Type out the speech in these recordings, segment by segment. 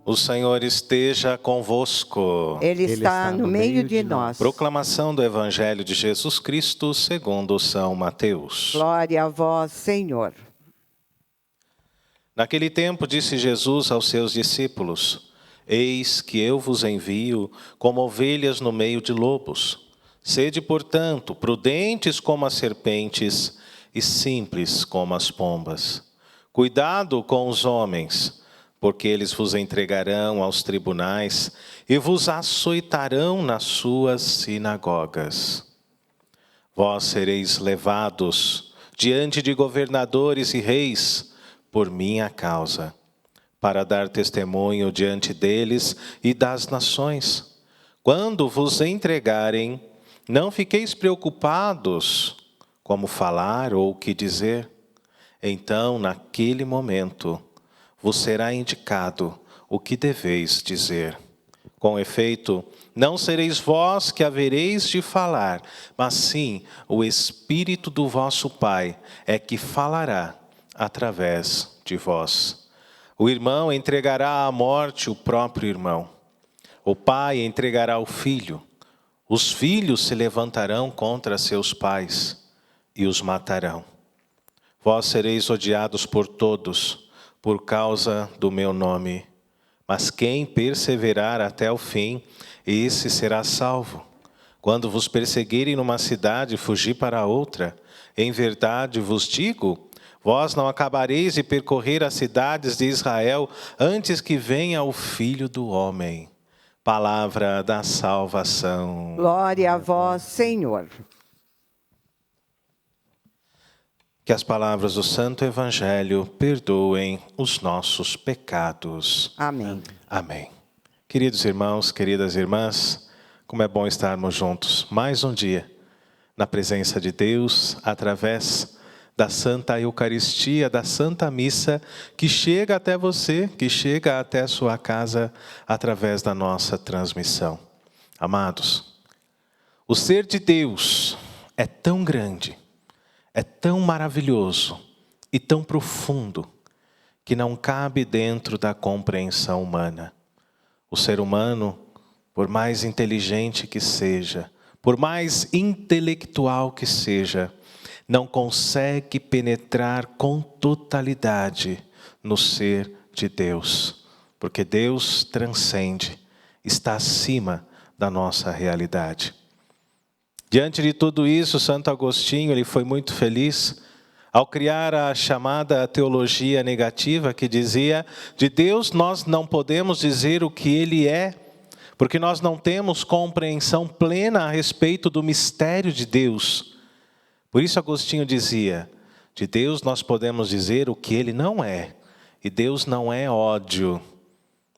O Senhor esteja convosco. Ele está no meio de nós. Proclamação do Evangelho de Jesus Cristo segundo São Mateus. Glória a vós, Senhor. Naquele tempo disse Jesus aos seus discípulos: Eis que eu vos envio como ovelhas no meio de lobos. Sede, portanto, prudentes como as serpentes e simples como as pombas. Cuidado com os homens, porque eles vos entregarão aos tribunais e vos açoitarão nas suas sinagogas. Vós sereis levados diante de governadores e reis por minha causa, para dar testemunho diante deles e das nações. Quando vos entregarem, não fiqueis preocupados como falar ou o que dizer. Então, naquele momento, vos será indicado o que deveis dizer. Com efeito, não sereis vós que havereis de falar, mas sim o Espírito do vosso Pai é que falará através de vós. O irmão entregará à morte o próprio irmão. O pai entregará o filho. Os filhos se levantarão contra seus pais e os matarão. Vós sereis odiados por todos, por causa do meu nome. Mas quem perseverar até o fim, esse será salvo. Quando vos perseguirem numa cidade, fugi para outra. Em verdade vos digo, vós não acabareis de percorrer as cidades de Israel antes que venha o Filho do Homem. Palavra da salvação. Glória a vós, Senhor. Que as palavras do Santo Evangelho perdoem os nossos pecados. Amém. Amém. Queridos irmãos, queridas irmãs, como é bom estarmos juntos mais um dia na presença de Deus, através da Santa Eucaristia, da Santa Missa, que chega até você, que chega até a sua casa, através da nossa transmissão. Amados, o ser de Deus é tão grande, é tão maravilhoso e tão profundo, que não cabe dentro da compreensão humana. O ser humano, por mais inteligente que seja, por mais intelectual que seja, não consegue penetrar com totalidade no ser de Deus, porque Deus transcende, está acima da nossa realidade. Diante de tudo isso, Santo Agostinho ele foi muito feliz ao criar a chamada teologia negativa, que dizia: de Deus nós não podemos dizer o que Ele é, porque nós não temos compreensão plena a respeito do mistério de Deus. Por isso Agostinho dizia: de Deus nós podemos dizer o que Ele não é. E Deus não é ódio,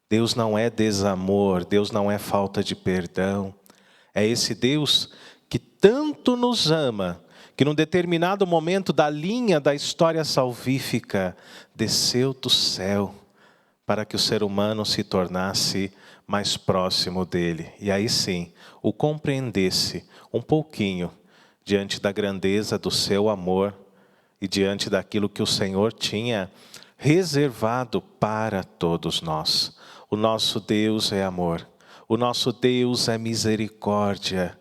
Deus não é desamor, Deus não é falta de perdão. É esse Deus que tanto nos ama, que num determinado momento da linha da história salvífica, desceu do céu para que o ser humano se tornasse mais próximo dele. E aí sim, o compreendesse um pouquinho diante da grandeza do seu amor e diante daquilo que o Senhor tinha reservado para todos nós. O nosso Deus é amor, o nosso Deus é misericórdia.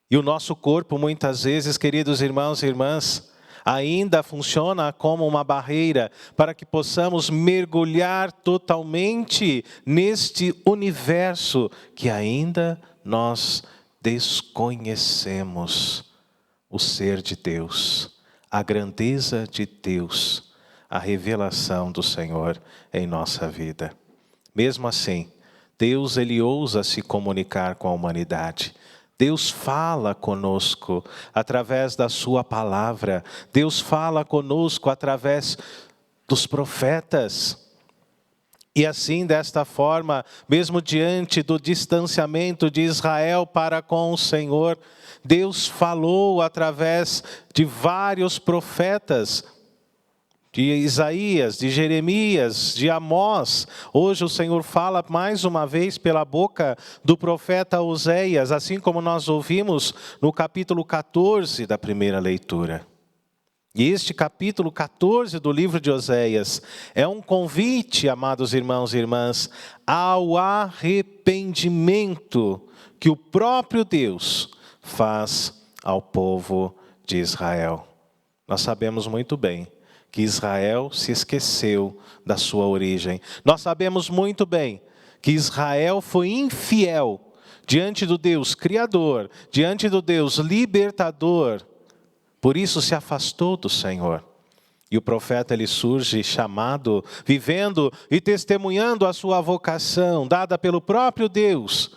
E o nosso corpo, muitas vezes, queridos irmãos e irmãs, ainda funciona como uma barreira para que possamos mergulhar totalmente neste universo que ainda nós desconhecemos. O ser de Deus, a grandeza de Deus, a revelação do Senhor em nossa vida. Mesmo assim, Deus ele ousa se comunicar com a humanidade. Deus fala conosco através da sua palavra. Deus fala conosco através dos profetas. E assim, desta forma, mesmo diante do distanciamento de Israel para com o Senhor, Deus falou através de vários profetas, de Isaías, de Jeremias, de Amós. Hoje o Senhor fala mais uma vez pela boca do profeta Oséias, assim como nós ouvimos no capítulo 14 da primeira leitura. E este capítulo 14 do livro de Oséias é um convite, amados irmãos e irmãs, ao arrependimento que o próprio Deus faz ao povo de Israel. Nós sabemos muito bem que Israel se esqueceu da sua origem. Nós sabemos muito bem que Israel foi infiel diante do Deus Criador, diante do Deus Libertador. Por isso se afastou do Senhor. E o profeta, ele surge chamado, vivendo e testemunhando a sua vocação, dada pelo próprio Deus,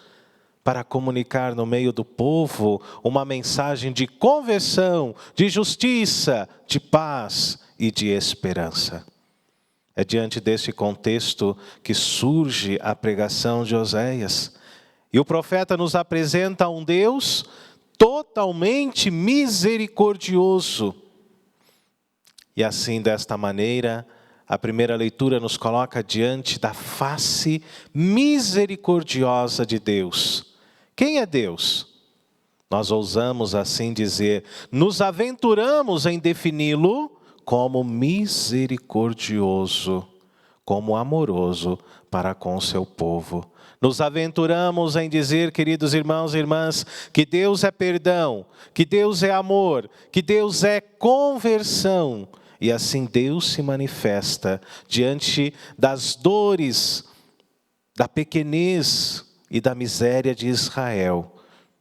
para comunicar no meio do povo uma mensagem de conversão, de justiça, de paz e de esperança. É diante deste contexto que surge a pregação de Oséias. E o profeta nos apresenta um Deus totalmente misericordioso. E assim, desta maneira, a primeira leitura nos coloca diante da face misericordiosa de Deus. Quem é Deus? Nós ousamos assim dizer, nos aventuramos em defini-lo como misericordioso, como amoroso para com o seu povo. Nos aventuramos em dizer, queridos irmãos e irmãs, que Deus é perdão, que Deus é amor, que Deus é conversão. E assim Deus se manifesta diante das dores, da pequenez e da miséria de Israel.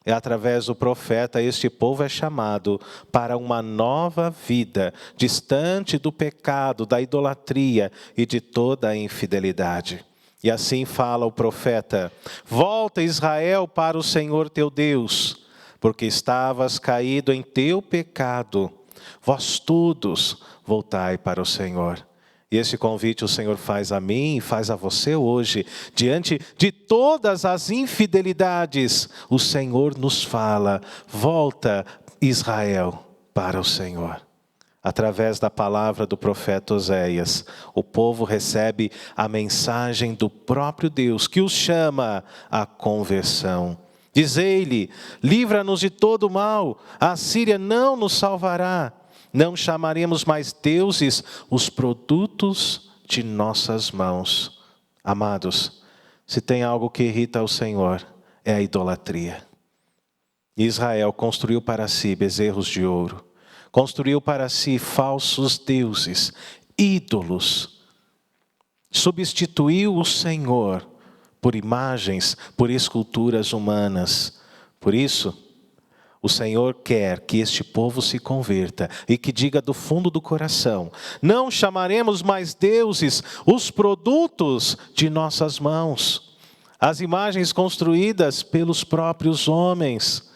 E através do profeta, este povo é chamado para uma nova vida, distante do pecado, da idolatria e de toda a infidelidade. E assim fala o profeta: volta, Israel, para o Senhor teu Deus, porque estavas caído em teu pecado. Vós todos voltai para o Senhor. E esse convite o Senhor faz a mim e faz a você hoje. Diante de todas as infidelidades, o Senhor nos fala: volta, Israel, para o Senhor. Através da palavra do profeta Oséias, o povo recebe a mensagem do próprio Deus, que os chama à conversão. Dizei-lhe: livra-nos de todo o mal, a Síria não nos salvará. Não chamaremos mais deuses os produtos de nossas mãos. Amados, se tem algo que irrita ao Senhor, é a idolatria. Israel construiu para si bezerros de ouro, construiu para si falsos deuses, ídolos. Substituiu o Senhor por imagens, por esculturas humanas. Por isso, o Senhor quer que este povo se converta e que diga do fundo do coração: não chamaremos mais deuses os produtos de nossas mãos, as imagens construídas pelos próprios homens.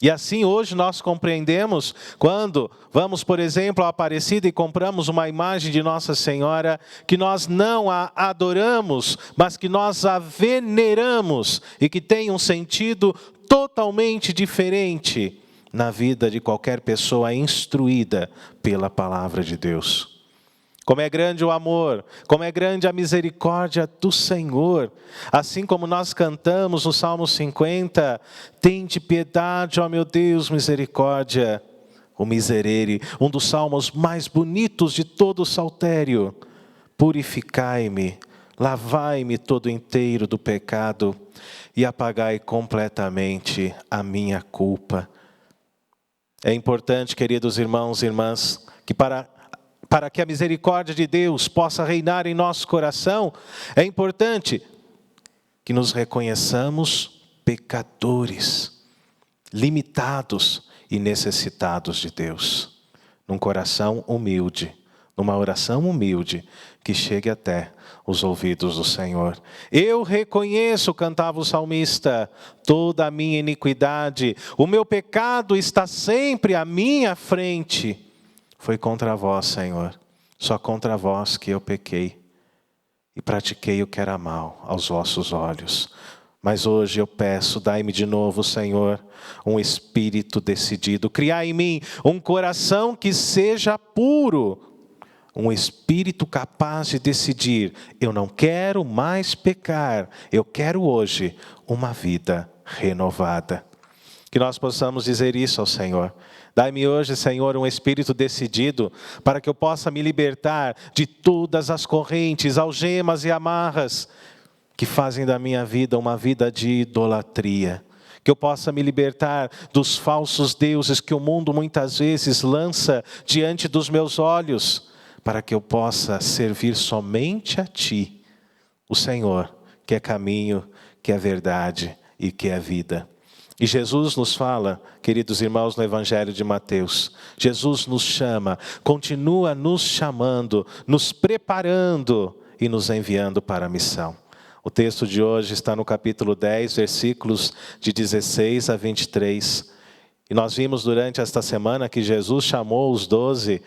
E assim hoje nós compreendemos, quando vamos, por exemplo, à Aparecida e compramos uma imagem de Nossa Senhora, que nós não a adoramos, mas que nós a veneramos e que tem um sentido totalmente diferente na vida de qualquer pessoa instruída pela palavra de Deus. Como é grande o amor, como é grande a misericórdia do Senhor. Assim como nós cantamos no Salmo 50, tende piedade, ó meu Deus, misericórdia. O miserere, um dos salmos mais bonitos de todo o saltério. Purificai-me, lavai-me todo inteiro do pecado e apagai completamente a minha culpa. É importante, queridos irmãos e irmãs, que para que a misericórdia de Deus possa reinar em nosso coração, é importante que nos reconheçamos pecadores, limitados e necessitados de Deus. Num coração humilde, numa oração humilde, que chegue até os ouvidos do Senhor. Eu reconheço, cantava o salmista, toda a minha iniquidade, o meu pecado está sempre à minha frente. Foi contra vós, Senhor, só contra vós que eu pequei e pratiquei o que era mal aos vossos olhos. Mas hoje eu peço, dai-me de novo, Senhor, um espírito decidido. Criai em mim um coração que seja puro, um espírito capaz de decidir: eu não quero mais pecar, eu quero hoje uma vida renovada. Que nós possamos dizer isso ao Senhor. Dai-me hoje, Senhor, um espírito decidido para que eu possa me libertar de todas as correntes, algemas e amarras que fazem da minha vida uma vida de idolatria. Que eu possa me libertar dos falsos deuses que o mundo muitas vezes lança diante dos meus olhos, para que eu possa servir somente a Ti, o Senhor, que é caminho, que é verdade e que é vida. E Jesus nos fala, queridos irmãos, no Evangelho de Mateus, Jesus nos chama, continua nos chamando, nos preparando e nos enviando para a missão. O texto de hoje está no capítulo 10, versículos de 16 a 23. E nós vimos durante esta semana que Jesus chamou os 12,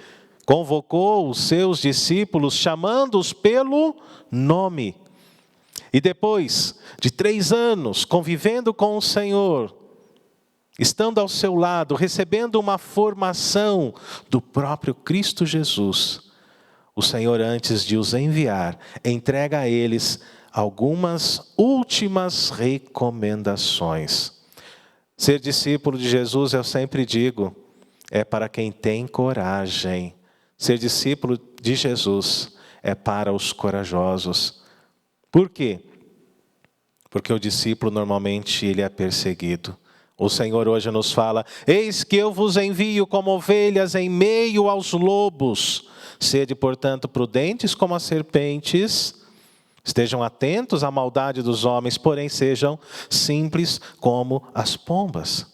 convocou os seus discípulos, chamando-os pelo nome. E depois de 3 anos convivendo com o Senhor, estando ao seu lado, recebendo uma formação do próprio Cristo Jesus, o Senhor, antes de os enviar, entrega a eles algumas últimas recomendações. Ser discípulo de Jesus, eu sempre digo, é para quem tem coragem. Ser discípulo de Jesus é para os corajosos. Por quê? Porque o discípulo normalmente ele é perseguido. O Senhor hoje nos fala: eis que eu vos envio como ovelhas em meio aos lobos. Sede, portanto, prudentes como as serpentes. Estejam atentos à maldade dos homens, porém sejam simples como as pombas.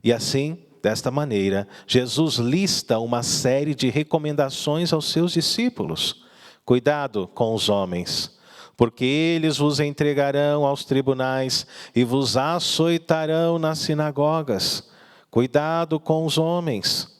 E assim, desta maneira, Jesus lista uma série de recomendações aos seus discípulos. Cuidado com os homens, porque eles vos entregarão aos tribunais e vos açoitarão nas sinagogas. Cuidado com os homens.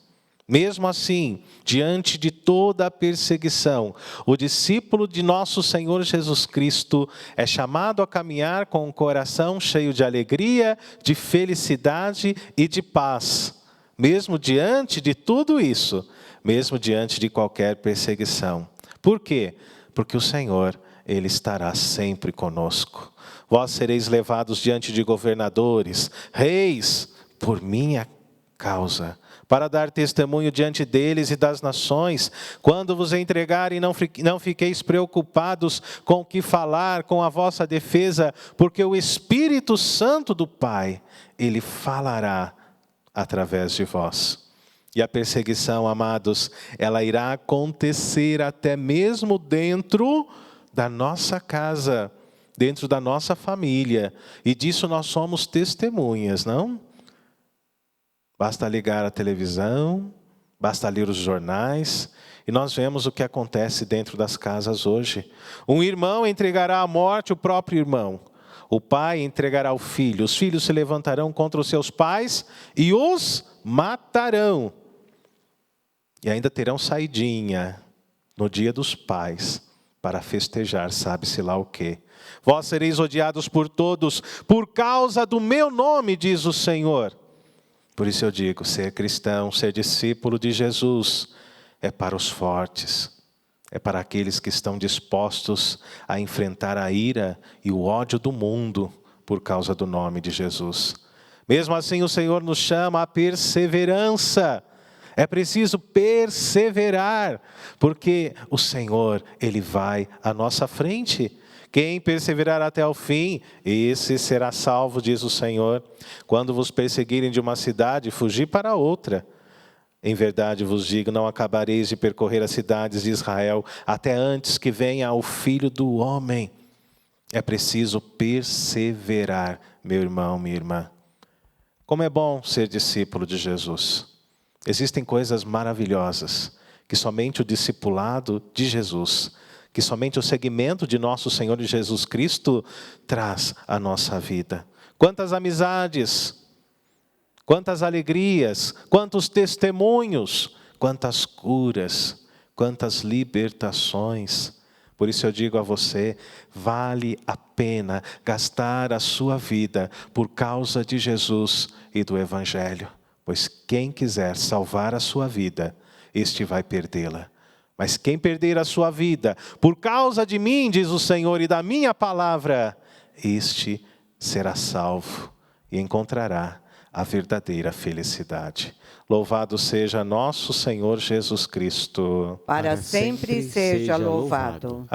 Mesmo assim, diante de toda a perseguição, o discípulo de nosso Senhor Jesus Cristo é chamado a caminhar com um coração cheio de alegria, de felicidade e de paz. Mesmo diante de tudo isso, mesmo diante de qualquer perseguição. Por quê? Porque o Senhor, Ele estará sempre conosco. Vós sereis levados diante de governadores, reis, por minha causa, para dar testemunho diante deles e das nações. Quando vos entregarem, não fiqueis preocupados com o que falar, com a vossa defesa, porque o Espírito Santo do Pai, Ele falará através de vós. E a perseguição, amados, ela irá acontecer até mesmo dentro da nossa casa, dentro da nossa família. E disso nós somos testemunhas, não? Basta ligar a televisão, basta ler os jornais, e nós vemos o que acontece dentro das casas hoje. Um irmão entregará à morte o próprio irmão. O pai entregará o filho. Os filhos se levantarão contra os seus pais e os matarão. E ainda terão saidinha no dia dos pais para festejar, sabe-se lá o quê. Vós sereis odiados por todos por causa do meu nome, diz o Senhor. Por isso eu digo, ser cristão, ser discípulo de Jesus, é para os fortes, é para aqueles que estão dispostos a enfrentar a ira e o ódio do mundo por causa do nome de Jesus. Mesmo assim, o Senhor nos chama à perseverança. É preciso perseverar, porque o Senhor, Ele vai à nossa frente. Quem perseverar até o fim, esse será salvo, diz o Senhor. Quando vos perseguirem de uma cidade, fugi para outra. Em verdade vos digo, não acabareis de percorrer as cidades de Israel, até antes que venha o Filho do Homem. É preciso perseverar, meu irmão, minha irmã. Como é bom ser discípulo de Jesus. Existem coisas maravilhosas que somente o discipulado de Jesus, que somente o seguimento de nosso Senhor Jesus Cristo traz à nossa vida. Quantas amizades, quantas alegrias, quantos testemunhos, quantas curas, quantas libertações. Por isso eu digo a você, vale a pena gastar a sua vida por causa de Jesus e do Evangelho. Pois quem quiser salvar a sua vida, este vai perdê-la. Mas quem perder a sua vida, por causa de mim, diz o Senhor, e da minha palavra, este será salvo e encontrará a verdadeira felicidade. Louvado seja nosso Senhor Jesus Cristo. Para sempre seja louvado.